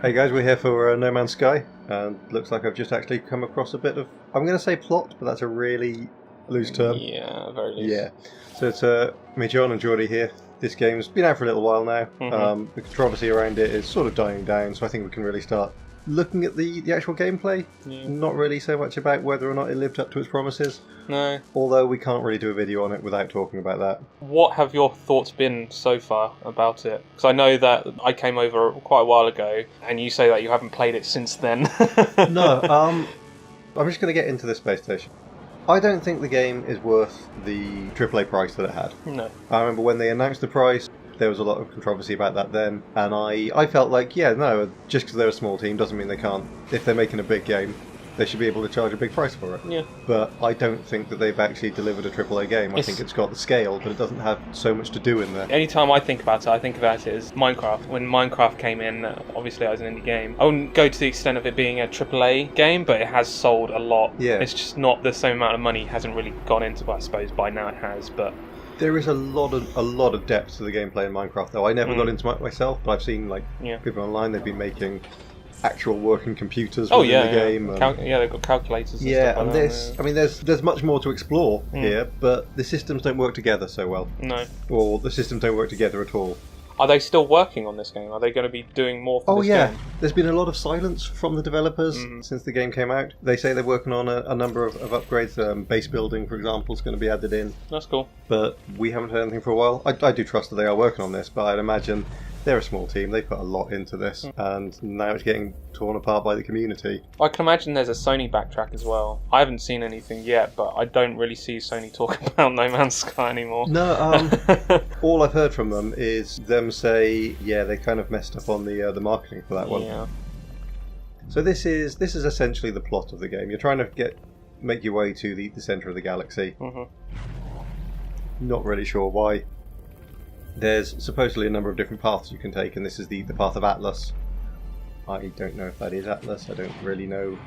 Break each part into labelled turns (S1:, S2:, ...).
S1: Hey guys, we're here for No Man's Sky, and looks like I've just actually come across a bit of, I'm going to say plot, but that's a really loose term.
S2: Yeah, very loose.
S1: Yeah. So it's me, John and Jordie here. This game's been out for a little while now. The controversy around it is sort of dying down, so I think we can really start looking at the actual gameplay.
S2: Yeah.
S1: Not really so much about whether or not it lived up to its promises.
S2: No.
S1: Although we can't really do a video on it without talking about that.
S2: What have your thoughts been so far about it? Because I know that I came over quite a while ago, and you say that you haven't played it since then.
S1: No, I'm just going to get into the space station. I don't think the game is worth the AAA price that it had.
S2: No.
S1: I remember when they announced the price, there was a lot of controversy about that then, and I felt like, yeah, no, just because they're a small team doesn't mean they can't. If they're making a big game, they should be able to charge a big price for it.
S2: Yeah.
S1: But I don't think that they've actually delivered a AAA game. I think it's got the scale, but it doesn't have so much to do in there.
S2: Anytime I think about it as Minecraft. When Minecraft came in, obviously it was an indie game. I wouldn't go to the extent of it being a AAA game, but it has sold a lot.
S1: Yeah.
S2: It's just not the same amount of money hasn't really gone into it. I suppose by now it has, but
S1: there is a lot of depth to the gameplay in Minecraft, though. I never got into it myself, but I've seen people online. They've been making actual working computers within the game.
S2: They've got calculators.
S1: And there's much more to explore here, but the systems don't work together so well.
S2: No.
S1: Or the systems don't work together at all.
S2: Are they still working on this game? Are they going to be doing more for this game?
S1: There's been a lot of silence from the developers since the game came out. They say they're working on a number of upgrades. Base building, for example, is going to be added in.
S2: That's cool.
S1: But we haven't heard anything for a while. I do trust that they are working on this, but I'd imagine they're a small team. They put a lot into this, and now it's getting torn apart by the community.
S2: I can imagine there's a Sony backtrack as well. I haven't seen anything yet, but I don't really see Sony talking about No Man's Sky anymore.
S1: No, all I've heard from them is them say, yeah, they kind of messed up on the marketing for that one.
S2: Yeah.
S1: So this is essentially the plot of the game. You're trying to make your way to the centre of the galaxy. Not really sure why. There's supposedly a number of different paths you can take, and this is the path of Atlas. I don't know if that is Atlas. I don't really know.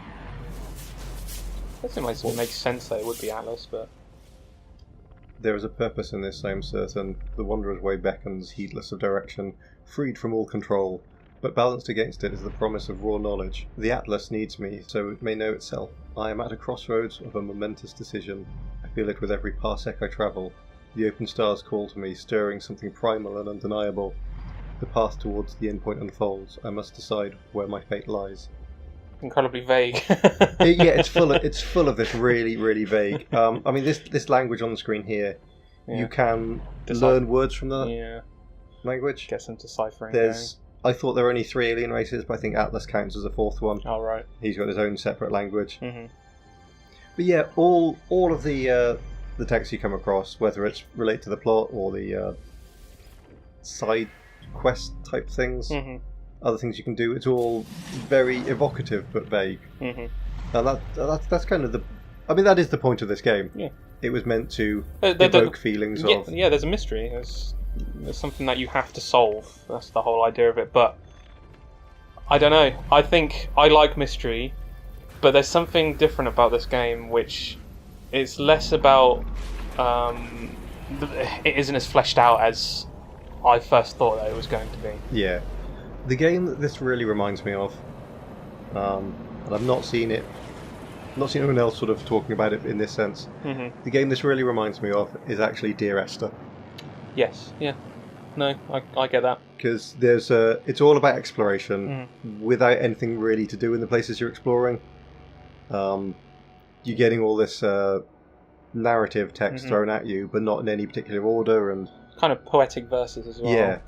S2: I think it makes sense that it would be Atlas, but
S1: there is a purpose in this, I am certain. The Wanderer's Way beckons, heedless of direction, freed from all control, but balanced against it is the promise of raw knowledge. The Atlas needs me, so it may know itself. I am at a crossroads of a momentous decision. I feel it with every parsec I travel. The open stars call to me, stirring something primal and undeniable. The path towards the endpoint unfolds. I must decide where my fate lies.
S2: Incredibly vague.
S1: It's full of this really, really vague. This language on the screen here, you can learn words from the language.
S2: Get some deciphering.
S1: I thought there were only 3 alien races, but I think Atlas counts as a 4th one.
S2: Oh, right.
S1: He's got his own separate language. But yeah, all of the text you come across, whether it's related to the plot or the side quest type things, other things you can do, it's all very evocative but vague. And that's kind of that is the point of this game. Yeah. It was meant to evoke feelings of...
S2: Yeah, there's a mystery. There's something that you have to solve. That's the whole idea of it. But I don't know. I think I like mystery, but there's something different about this game, which it's less about... it isn't as fleshed out as I first thought that it was going to be.
S1: Yeah. The game that this really reminds me of, and I've not seen anyone else sort of talking about it in this sense. The game this really reminds me of is actually Dear Esther. Yes, yeah.
S2: No, I get that.
S1: Because it's all about exploration without anything really to do in the places you're exploring. You're getting all this narrative text thrown at you, but not in any particular order, and
S2: kind of poetic verses as well.
S1: Yeah,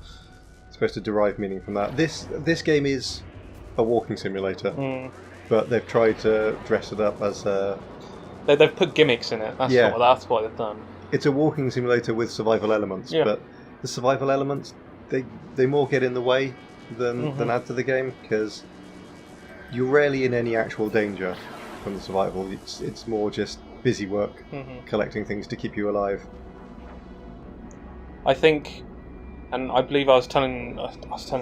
S1: supposed to derive meaning from that. This game is a walking simulator, but they've tried to dress it up as
S2: they've put gimmicks in it. That's what they've done.
S1: It's a walking simulator with survival elements, but the survival elements they more get in the way than add to the game, because you're rarely in any actual danger from the survival. It's more just busy work, collecting things to keep you alive.
S2: I think, and I believe I was telling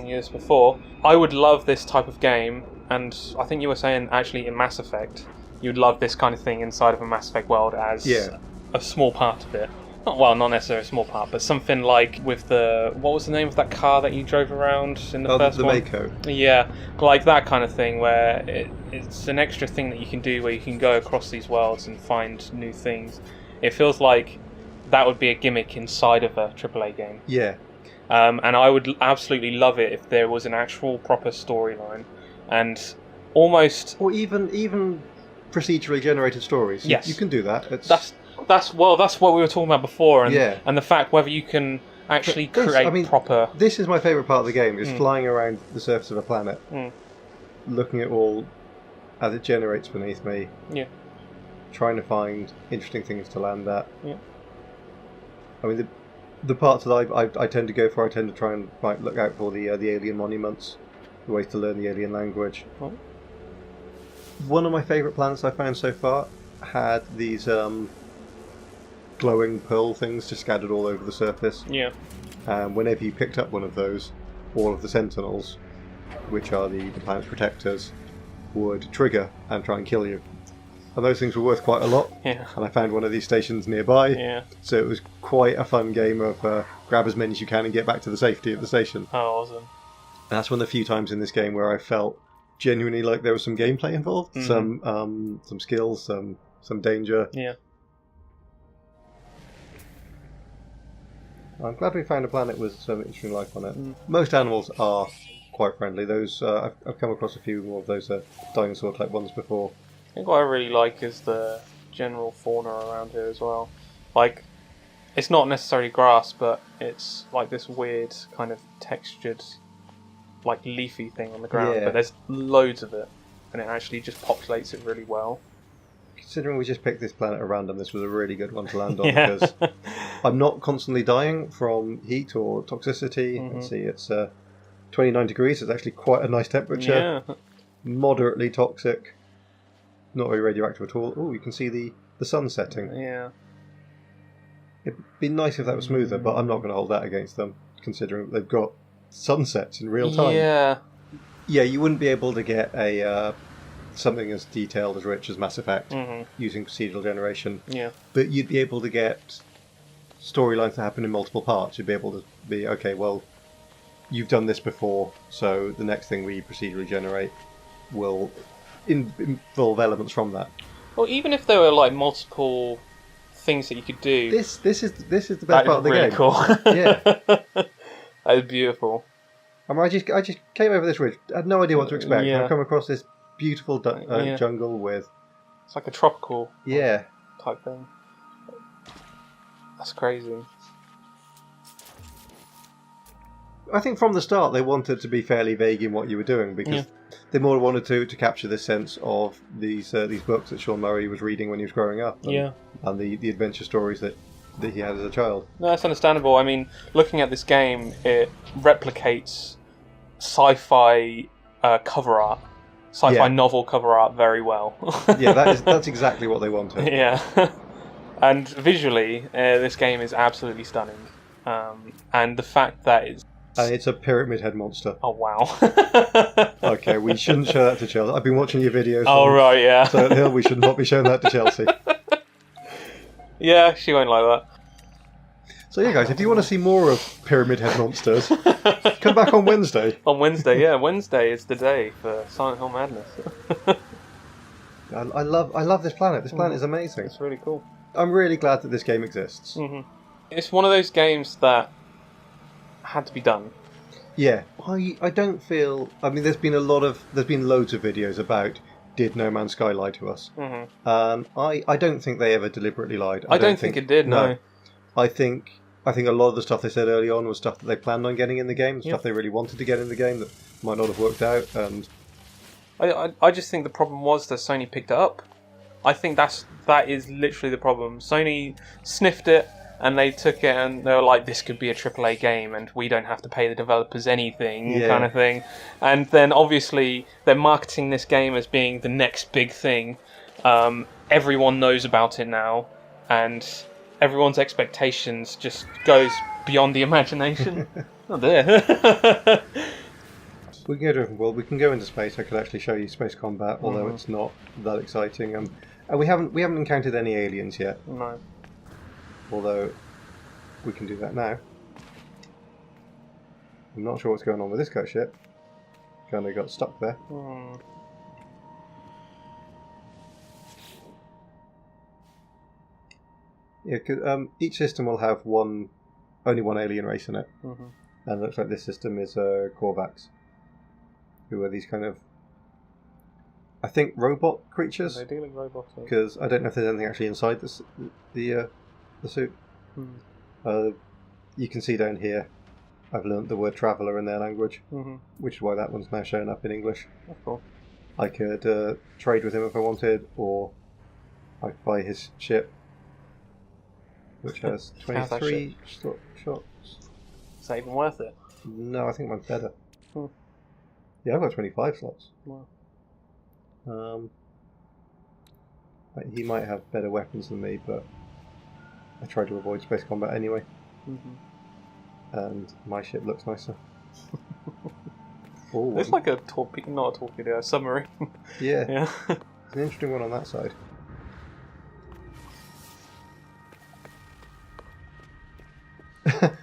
S2: you this before, I would love this type of game, and I think you were saying actually in Mass Effect, you'd love this kind of thing inside of a Mass Effect world as a small part of it. not necessarily a small part, but something like with what was the name of that car that you drove around in the first
S1: the
S2: one?
S1: Mako.
S2: Yeah, like that kind of thing where it's an extra thing that you can do where you can go across these worlds and find new things. It feels like that would be a gimmick inside of a AAA game.
S1: Yeah.
S2: And I would absolutely love it if there was an actual proper storyline and almost...
S1: Or even procedurally generated stories.
S2: Yes.
S1: You can do that.
S2: That's what we were talking about before, and the fact whether you can actually create proper...
S1: This is my favourite part of the game, is flying around the surface of a planet, looking at all as it generates beneath me, trying to find interesting things to land at.
S2: Yeah.
S1: I mean, the parts that I tend to go for, I tend to try and look out for the alien monuments, the ways to learn the alien language.
S2: Oh.
S1: One of my favourite planets I found so far had these glowing pearl things just scattered all over the surface.
S2: Yeah.
S1: Whenever you picked up one of those, all of the sentinels, which are the planet's protectors, would trigger and try and kill you. And those things were worth quite a lot.
S2: Yeah.
S1: And I found one of these stations nearby.
S2: Yeah.
S1: So it was quite a fun game of grab as many as you can and get back to the safety of the station.
S2: Oh, awesome.
S1: And that's one of the few times in this game where I felt genuinely like there was some gameplay involved, some skills, some danger.
S2: Yeah.
S1: I'm glad we found a planet with some interesting life on it. Most animals are quite friendly. Those I've come across a few more of those dinosaur type ones before.
S2: I think what I really like is the general fauna around here as well. Like, it's not necessarily grass, but it's like this weird kind of textured, like leafy thing on the ground.
S1: Yeah.
S2: But there's loads of it, and it actually just populates it really well.
S1: Considering we just picked this planet at random, this was a really good one to land on
S2: Yeah.
S1: because I'm not constantly dying from heat or toxicity. Let's see, it's 29 degrees. It's actually quite a nice temperature.
S2: Yeah.
S1: Moderately toxic. Not very radioactive at all. Oh, you can see the sun setting.
S2: Yeah.
S1: It'd be nice if that was smoother, but I'm not going to hold that against them, considering they've got sunsets in real time.
S2: Yeah.
S1: Yeah, you wouldn't be able to get a something as detailed as rich as Mass Effect using procedural generation.
S2: Yeah.
S1: But you'd be able to get storylines that happen in multiple parts. You'd be able to be, okay, well, you've done this before, so the next thing we procedurally generate will involve elements from that.
S2: Well, even if there were like multiple things that you could do,
S1: This is the best part of the
S2: really
S1: game.
S2: Cool.
S1: Yeah.
S2: That is beautiful.
S1: I mean, I just came over this ridge. I had no idea what to expect.
S2: Yeah.
S1: I've come across this beautiful jungle with...
S2: It's like a tropical
S1: Yeah.
S2: type thing. That's crazy.
S1: I think from the start they wanted to be fairly vague in what you were doing because they more wanted to capture this sense of these books that Sean Murray was reading when he was growing up. And the adventure stories that he had as a child.
S2: No, that's understandable. I mean, looking at this game, it replicates sci-fi cover art, sci-fi novel cover art very well.
S1: Yeah, that's exactly what they wanted.
S2: Yeah. And visually, this game is absolutely stunning. And the fact that it's...
S1: And it's a pyramid head monster.
S2: Oh, wow.
S1: Okay, we shouldn't show that to Chelsea. I've been watching your videos.
S2: Oh, right, yeah.
S1: So Hill, we should not be showing that to Chelsea.
S2: Yeah, she won't like that.
S1: So yeah, guys, if you want to see more of pyramid head monsters, come back on Wednesday.
S2: On Wednesday, yeah. Wednesday is the day for Silent Hill Madness.
S1: I love this planet. This planet is amazing.
S2: It's really cool.
S1: I'm really glad that this game exists.
S2: It's one of those games that had to be done.
S1: Yeah, I don't feel... I mean, there's been loads of videos about did No Man's Sky lie to us? I don't think they ever deliberately lied.
S2: I don't think it did, no.
S1: I think a lot of the stuff they said early on was stuff that they planned on getting in the game, stuff they really wanted to get in the game that might not have worked out. And
S2: I just think the problem was that Sony picked it up. I think that is literally the problem. Sony sniffed it and they took it and they were like, this could be a AAA game and we don't have to pay the developers anything, kind of thing. And then obviously they're marketing this game as being the next big thing. Everyone knows about it now and everyone's expectations just goes beyond the imagination. Oh dear.
S1: We can go to a different world. We can go into space. I could actually show you space combat, although it's not that exciting. And we haven't encountered any aliens yet.
S2: No.
S1: Although we can do that now. I'm not sure what's going on with this guy's ship. Kind of got stuck there. Yeah, cause, each system will have only one alien race in it, and it looks like this system is Korvax, who are these kind of, I think, robot creatures.
S2: They're dealing robots.
S1: Because I don't know if there's anything actually inside the suit. You can see down here, I've learnt the word traveller in their language, which is why that one's now showing up in English.
S2: That's cool. I
S1: could trade with him if I wanted, or I could buy his ship, which has 23 shots.
S2: Is that even worth it?
S1: No, I think mine's better. Yeah, I've got 25 slots.
S2: Wow.
S1: He might have better weapons than me, but I try to avoid space combat anyway. And my ship looks nicer.
S2: It's like a torpedo, not a torpedo, a submarine.
S1: Yeah. It's an interesting one on that side.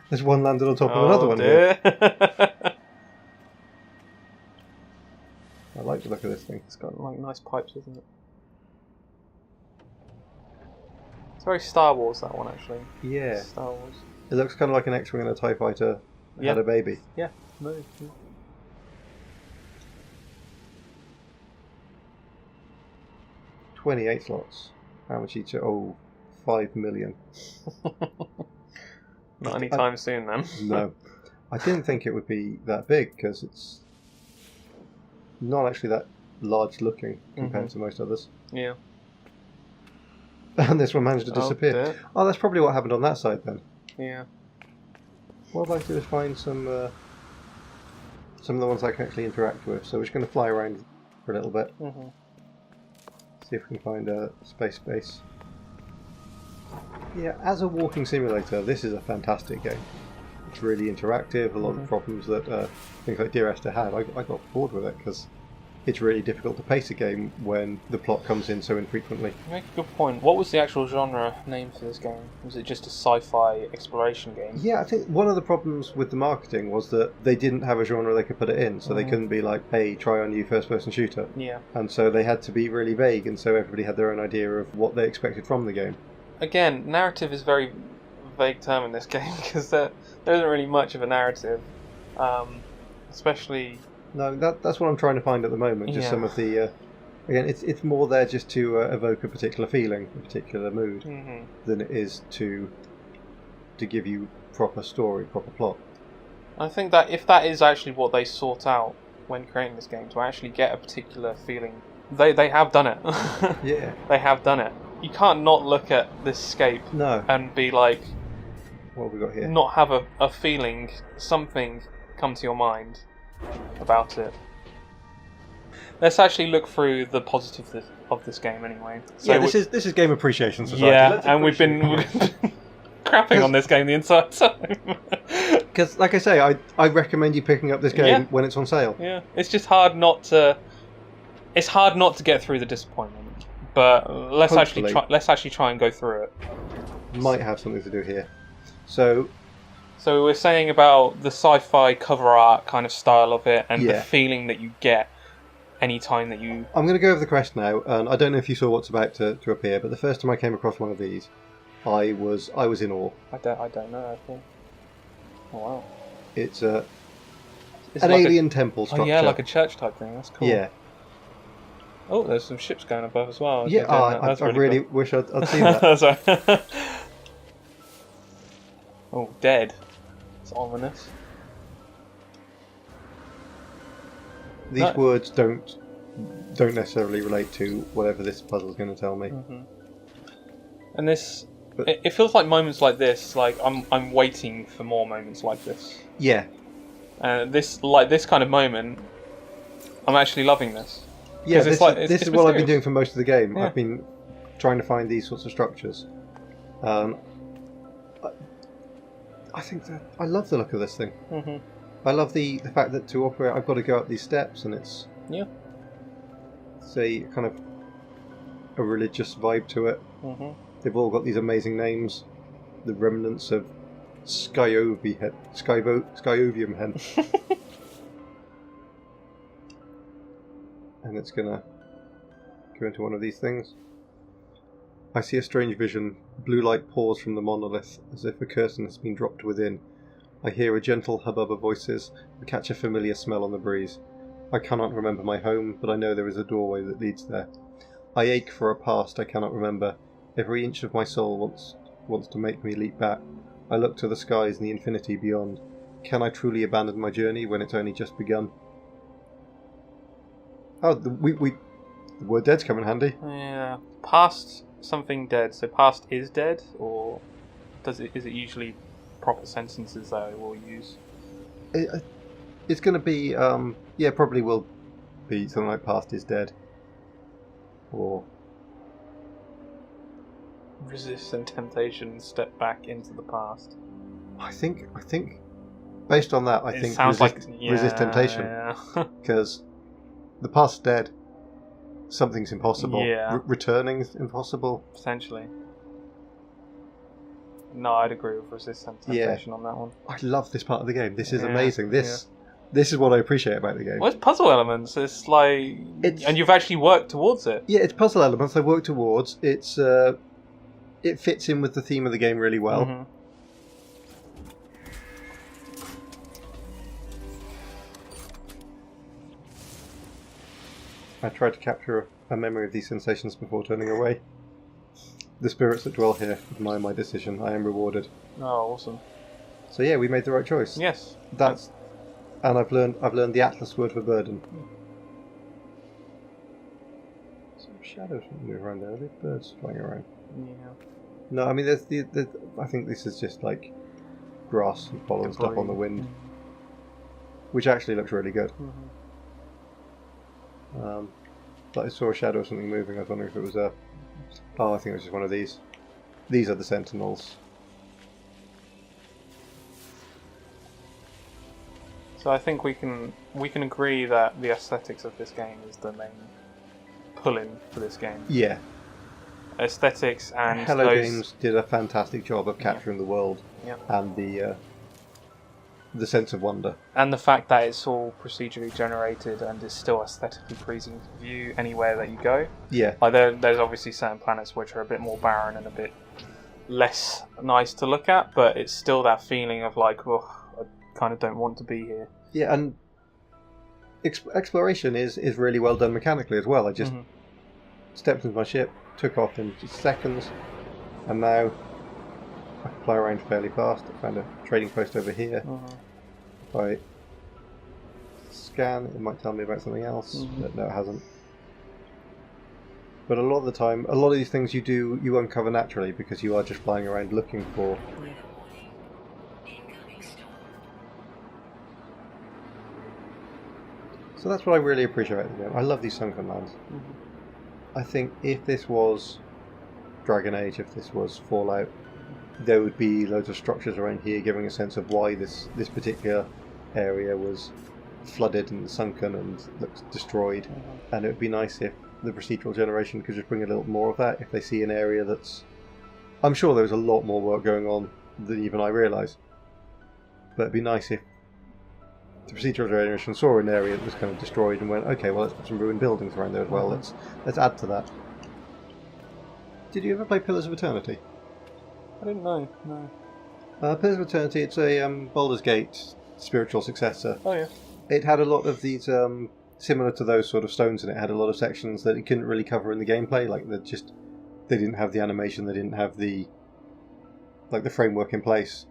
S1: There's one landed on top of another one here. I like the look of this thing.
S2: It's got like nice pipes, isn't it? It's very Star Wars, that one, actually.
S1: Yeah.
S2: Star Wars.
S1: It looks kind of like an X-Wing and a TIE Fighter had a baby.
S2: Yeah. No.
S1: 28 slots. How much each? 5 million.
S2: Not anytime soon, then.
S1: No. I didn't think it would be that big, because it's not actually that large looking compared to most others.
S2: Yeah.
S1: And this one managed to disappear. Oh, that's probably what happened on that side then.
S2: Yeah.
S1: What I'd like to do is find some of the ones I can actually interact with. So we're just going to fly around for a little bit. See if we can find a space base. Yeah, as a walking simulator, this is a fantastic game. It's really interactive. A lot of the problems that things like Dear Esther had, I got bored with it because it's really difficult to pace a game when the plot comes in so infrequently.
S2: You make a good point. What was the actual genre name for this game? Was it just a sci-fi exploration game?
S1: Yeah, I think one of the problems with the marketing was that they didn't have a genre they could put it in, so they couldn't be like, hey, try our new first-person shooter.
S2: Yeah. And
S1: so they had to be really vague, and so everybody had their own idea of what they expected from the game.
S2: Again, narrative is a very vague term in this game, because there isn't really much of a narrative, especially...
S1: No, that's what I'm trying to find at the moment. Just some of the, again, it's more there just to evoke a particular feeling, a particular mood, than it is to give you proper story, proper plot.
S2: I think that if that is actually what they sought out when creating this game, to actually get a particular feeling, they have done it.
S1: Yeah,
S2: they have done it. You can't not look at this scape and be like,
S1: what have we got here?
S2: Not have a feeling, something come to your mind about it. Let's actually look through the positives of this game anyway.
S1: So yeah, this is Game Appreciation Society.
S2: Yeah, and we've been crapping on this game the entire time.
S1: Because, like I say, I recommend you picking up this game when it's on sale.
S2: Yeah, it's just hard not to. It's hard not to get through the disappointment. But let's actually try and go through it.
S1: Might have something to do here. So
S2: we're saying about the sci-fi cover art kind of style of it, and the feeling that you get any time that you...
S1: I'm going to go over the quest now, and I don't know if you saw what's about to appear, but the first time I came across one of these, I was in awe.
S2: I don't know, I think. Oh, wow.
S1: It's an alien temple structure.
S2: Oh, yeah, like a church type thing. That's cool.
S1: Yeah.
S2: Oh, there's some ships going above as well.
S1: Yeah, I really cool. Wish I'd seen that.
S2: Oh, dead. It's ominous.
S1: These words don't necessarily relate to whatever this puzzle's going to tell me.
S2: And this, it feels like moments like this. Like I'm waiting for more moments like this.
S1: Yeah.
S2: This kind of moment, I'm actually loving this.
S1: Yeah, this is what I've been doing for most of the game.
S2: Yeah.
S1: I've been trying to find these sorts of structures. I think that I love the look of this thing. I love the fact that to operate, I've got to go up these steps, and it's a kind of a religious vibe to it. They've all got these amazing names, the remnants of Skyovium hen. And it's gonna go into one of these things. I see a strange vision. Blue light pours from the monolith, as if a curtain has been dropped within. I hear a gentle hubbub of voices, and catch a familiar smell on the breeze. I cannot remember my home, but I know there is a doorway that leads there. I ache for a past I cannot remember. Every inch of my soul wants to make me leap back. I look to the skies and the infinity beyond. Can I truly abandon my journey when it's only just begun? Oh, the word dead's come in handy.
S2: Yeah. Past something dead. So past is dead, or is it usually proper sentences that I will use?
S1: It's going to be, probably will be something like past is dead. Or
S2: resist temptation, step back into the past.
S1: I think based on that, I think resist temptation. Because the past is dead. Something's impossible.
S2: Yeah.
S1: Returning is impossible.
S2: Potentially. No, I'd agree with resist temptation on that one.
S1: I love this part of the game. This is amazing. This is what I appreciate about the game.
S2: Well, it's puzzle elements. It's like... and you've actually worked towards it.
S1: Yeah, it's puzzle elements I work towards. It's it fits in with the theme of the game really well.
S2: Mm-hmm.
S1: I tried to capture a memory of these sensations before turning away. The spirits that dwell here admire my decision. I am rewarded.
S2: Oh, awesome.
S1: So yeah, we made the right choice.
S2: Yes.
S1: And I've learned the Atlas word for burden. Some shadows move around there. Are there birds flying around?
S2: Yeah.
S1: No, I mean there's I think this is just like grass and pollen stuff on the wind, which actually looks really good.
S2: Mm-hmm.
S1: But I saw a shadow of something moving. I was wondering if it was a... Oh, I think it was just one of these. These are the sentinels.
S2: So I think we can agree that the aesthetics of this game is the main pull-in for this game.
S1: Yeah.
S2: Aesthetics and
S1: Hello Games did a fantastic job of capturing the world and the sense of wonder.
S2: And the fact that it's all procedurally generated and is still aesthetically pleasing to view anywhere that you go.
S1: Yeah.
S2: Like there's obviously certain planets which are a bit more barren and a bit less nice to look at, but it's still that feeling of like, oh, I kind of don't want to be here.
S1: Yeah, and exploration is really well done mechanically as well. I just stepped into my ship, took off in just seconds, and now I can fly around fairly fast. I found a trading post over here. If I scan, it might tell me about something else, but no, it hasn't. But a lot of the time, a lot of these things you uncover naturally because you are just flying around looking for. So that's what I really appreciate about the game. I love these sunken lands. I think if this was Dragon Age, if this was Fallout, there would be loads of structures around here giving a sense of why this particular area was flooded and sunken and looks destroyed. And it would be nice if the procedural generation could just bring a little more of that. If they see an area that's... I'm sure there was a lot more work going on than even I realise. But it'd be nice if the procedural generation saw an area that was kind of destroyed and went, okay, well, let's put some ruined buildings around there as well. Let's add to that. Did you ever play Pillars of Eternity?
S2: I didn't know, no.
S1: Pillars of Eternity, it's a Baldur's Gate spiritual successor.
S2: Oh yeah.
S1: It had a lot of these, similar to those sort of stones, and it had a lot of sections that it couldn't really cover in the gameplay. Like they didn't have the animation, they didn't have the framework in place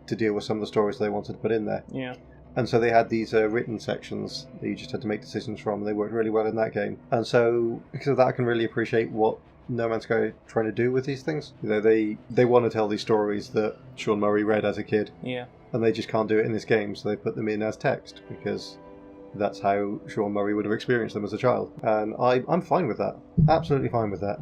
S1: to deal with some of the stories they wanted to put in there.
S2: Yeah.
S1: And so they had these written sections that you just had to make decisions from. And they worked really well in that game. And so because of that, I can really appreciate what No Man's Sky are trying to do with these things. You know, they want to tell these stories that Sean Murray read as a kid.
S2: Yeah. And
S1: they just can't do it in this game, so they put them in as text because that's how Sean Murray would have experienced them as a child. And I'm fine with that. Absolutely fine with that.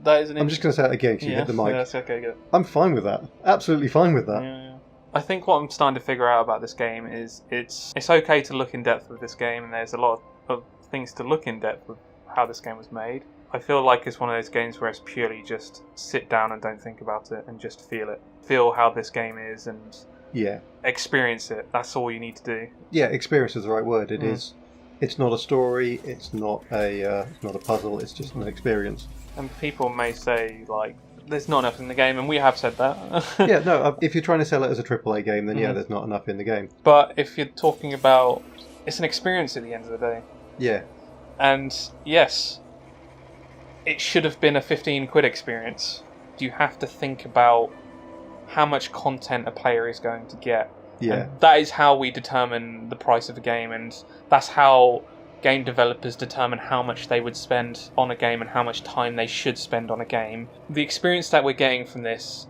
S2: That is an
S1: I'm just going to say that again because you hit the mic.
S2: Yeah, that's okay, good.
S1: I'm fine with that. Absolutely fine with that.
S2: Yeah. I think what I'm starting to figure out about this game is it's okay to look in depth with this game, and there's a lot of things to look in depth with how this game was made. I feel like it's one of those games where it's purely just sit down and don't think about it and just feel it. Feel how this game is and experience it. That's all you need to do.
S1: Yeah, experience is the right word. It is. It's not a story. It's not a puzzle. It's just an experience.
S2: And people may say, like, there's not enough in the game, and we have said that.
S1: Yeah, no, if you're trying to sell it as a AAA game, then yeah, there's not enough in the game.
S2: But if you're talking about... It's an experience at the end of the day.
S1: Yeah.
S2: And, yes, it should have been a 15 quid experience. You have to think about how much content a player is going to get.
S1: Yeah.
S2: And that is how we determine the price of a game, and that's how game developers determine how much they would spend on a game and how much time they should spend on a game. The experience that we're getting from this,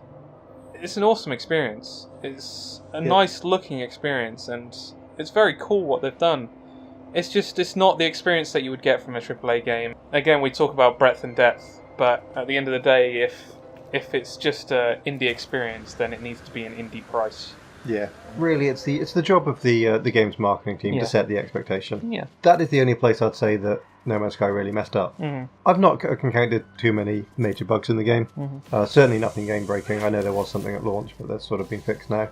S2: it's an awesome experience. It's a nice looking experience, and it's very cool what they've done. It's not the experience that you would get from a AAA game. Again, we talk about breadth and depth, but at the end of the day, if it's just an indie experience, then it needs to be an indie price.
S1: Yeah, really, it's the job of the game's marketing team to set the expectation.
S2: Yeah,
S1: that is the only place I'd say that No Man's Sky really messed up. I've not encountered too many major bugs in the game. Certainly nothing game breaking. I know there was something at launch, but that's sort of been fixed now.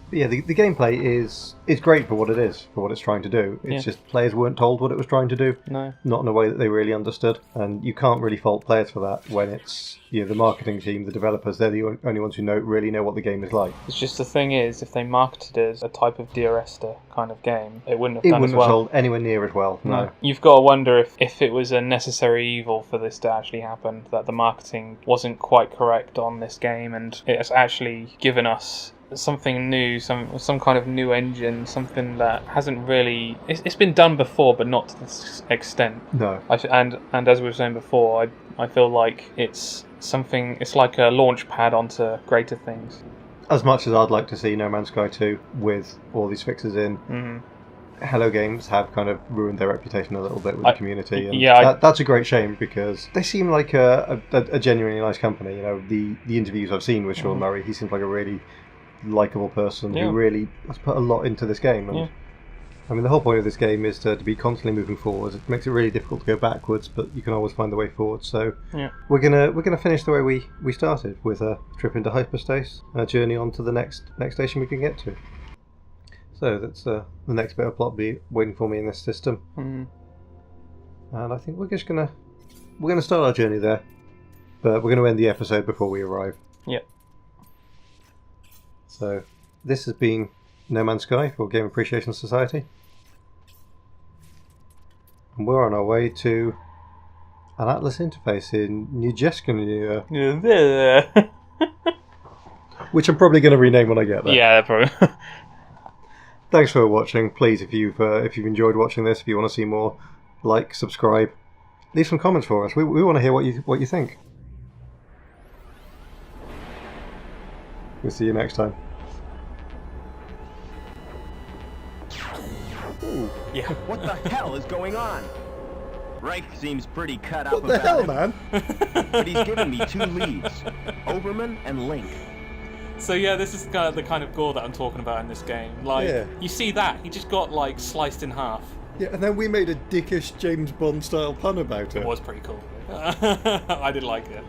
S1: But yeah, the gameplay is great for what it is, for what it's trying to do. It's just players weren't told what it was trying to do.
S2: No.
S1: Not in a way that they really understood. And you can't really fault players for that when it's the marketing team, the developers, they're the only ones who really know what the game is like.
S2: It's just the thing is, if they marketed it as a type of Dear Esther kind of game, it wouldn't have done as well. It wouldn't have sold
S1: anywhere near as well, no.
S2: You've got to wonder if it was a necessary evil for this to actually happen, that the marketing wasn't quite correct on this game, and it has actually given us something new, some kind of new engine, something that hasn't really... It's been done before, but not to this extent.
S1: No.
S2: And as we were saying before, I feel like it's something... It's like a launch pad onto greater things.
S1: As much as I'd like to see No Man's Sky 2 with all these fixes in, Hello Games have kind of ruined their reputation a little bit with the community. And that's a great shame, because they seem like a genuinely nice company. The interviews I've seen with Sean Murray, he seems like a really likeable person who really has put a lot into this game. And I mean, the whole point of this game is to be constantly moving forwards. It makes it really difficult to go backwards, but you can always find the way forward. So we're gonna finish the way we started, with a trip into hyperspace, a journey on to the next station we can get to. So that's the next bit of plot be waiting for me in this system. And I think we're gonna start our journey there, but we're gonna end the episode before we arrive.
S2: Yep.
S1: So this has been No Man's Sky for Game Appreciation Society, and we're on our way to an Atlas interface in New Jersey, which I'm probably going to rename when I get there.
S2: Yeah, probably.
S1: Thanks for watching. Please, if you've enjoyed watching this, if you want to see more, like, subscribe, leave some comments for us. We want to hear what you think. We'll see you next time.
S3: Ooh. Yeah. What the hell is going on? Reich seems pretty cut up
S1: about it. What the hell, man?
S3: But he's given me 2 leads, Oberman and Link.
S2: So yeah, this is the kind of gore that I'm talking about in this game. Like, you see that? He just got, like, sliced in half.
S1: Yeah, and then we made a dickish James Bond style pun about it.
S2: It was pretty cool. I did like it.